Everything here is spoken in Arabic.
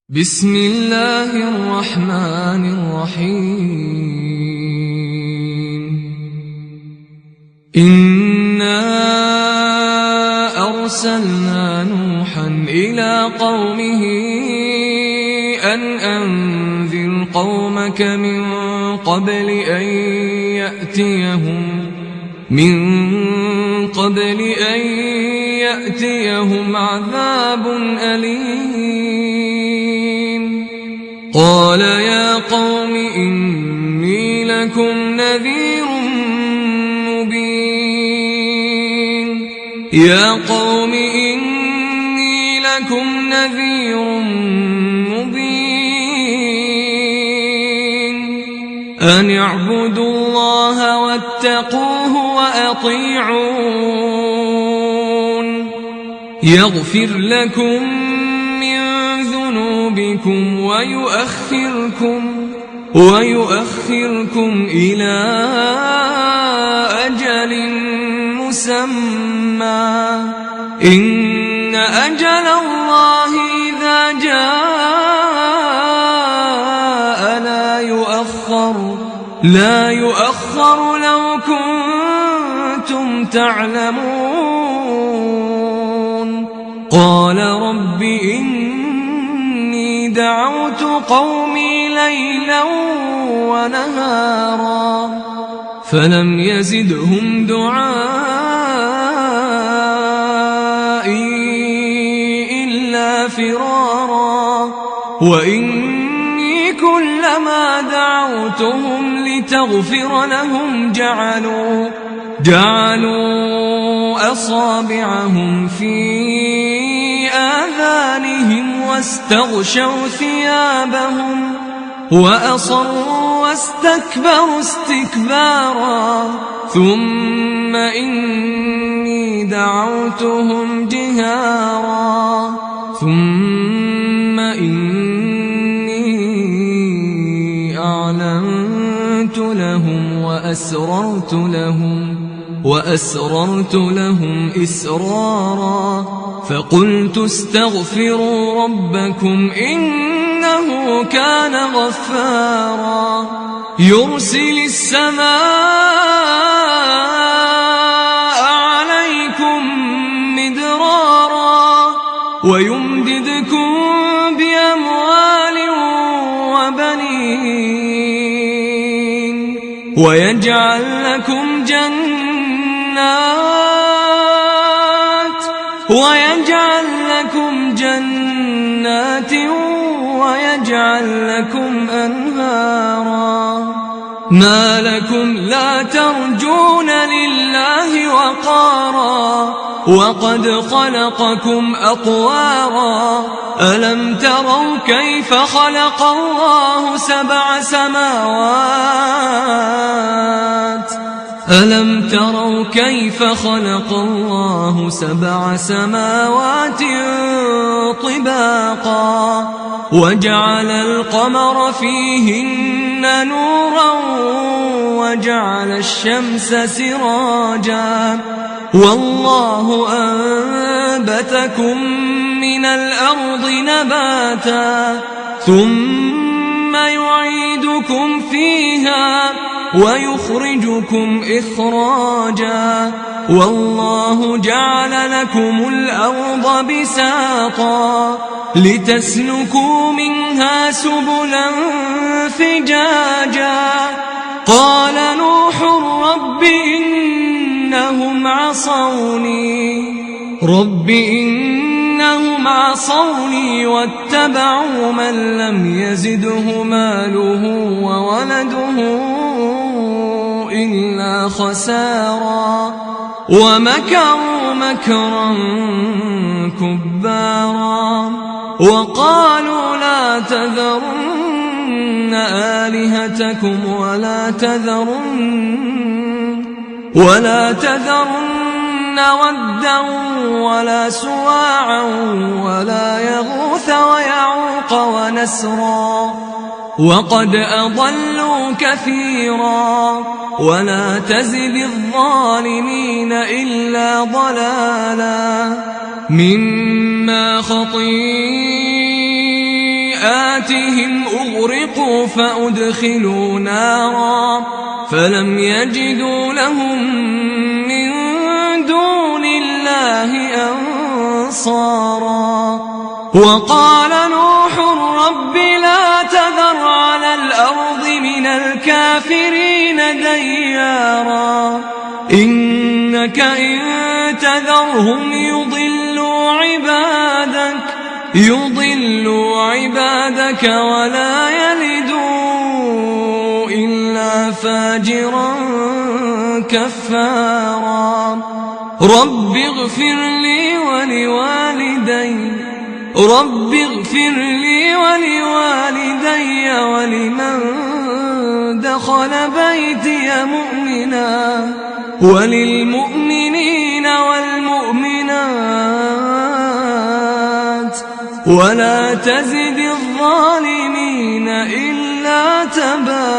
بسم الله الرحمن الرحيم إنا أرسلنا نوحا إلى قومه أن أنذر قومك من قبل أن يأتيهم عذاب أليم قال يا قوم إني لكم نذير مبين أن اعبدوا الله واتقوه وأطيعون يغفر لكم من ذنوبكم ويؤخركم إلى أجل مسمى إن أجل الله إذا جاء لا يؤخر لو كنتم تعلمون قال رب إني دعوت قومي ليلا ونهارا فلم يزدهم دعائي إلا فرارا وإني كلما دعوتهم لتغفر لهم جعلوا أصابعهم في آذانهم واستغشوا ثيابهم وأصروا واستكبروا استكبارا ثم إني دعوتهم جهارا ثم إني أعلنت لهم وأسررت لهم إسرارا فقلت استغفروا ربكم إنه كان غفارا يرسل السماء عليكم مدرارا ويمددكم بأموال وبنين ويجعل لكم جنات ويجعل لكم أنهارا ما لكم لا ترجون لله وقارا وقد خلقكم أطوارا ألم تروا كيف خلق الله سبع سماوات طباقا وجعل القمر فيهن نورا وجعل الشمس سراجا والله أنبتكم من الأرض نباتا ثم يعيدكم فيها ويخرجكم إخراجا والله جعل لكم الأرض بساطا لتسلكوا منها سبلا فجاجا قال نوح رب إنهم عصوني واتبعوا من لم يزده ماله وولده إلا خسارا ومكروا مكرا كبارا وقالوا لا تذرن آلهتكم ولا تذرن ودا ولا سواعا ولا يغوث ويعوق ونسرا وقد أضلوا كثيرا ولا تزد الظالمين إلا ضلالا مما خطيئاتهم سيئاتهم أغرقوا فأدخلوا نارا فلم يجدوا لهم من دون الله أنصارا. وقال نوح رب لا تذر على الأرض من الكافرين ديارا إنك إن تذرهم يضلوا عبادك ولا يلدوا إلا فاجرا كفارا. رب اغفر لي ولوالدي ولمن دخل بيتي مؤمنا وللمؤمنين والمؤمنات ولا تزد الظالمين إلا تبارا.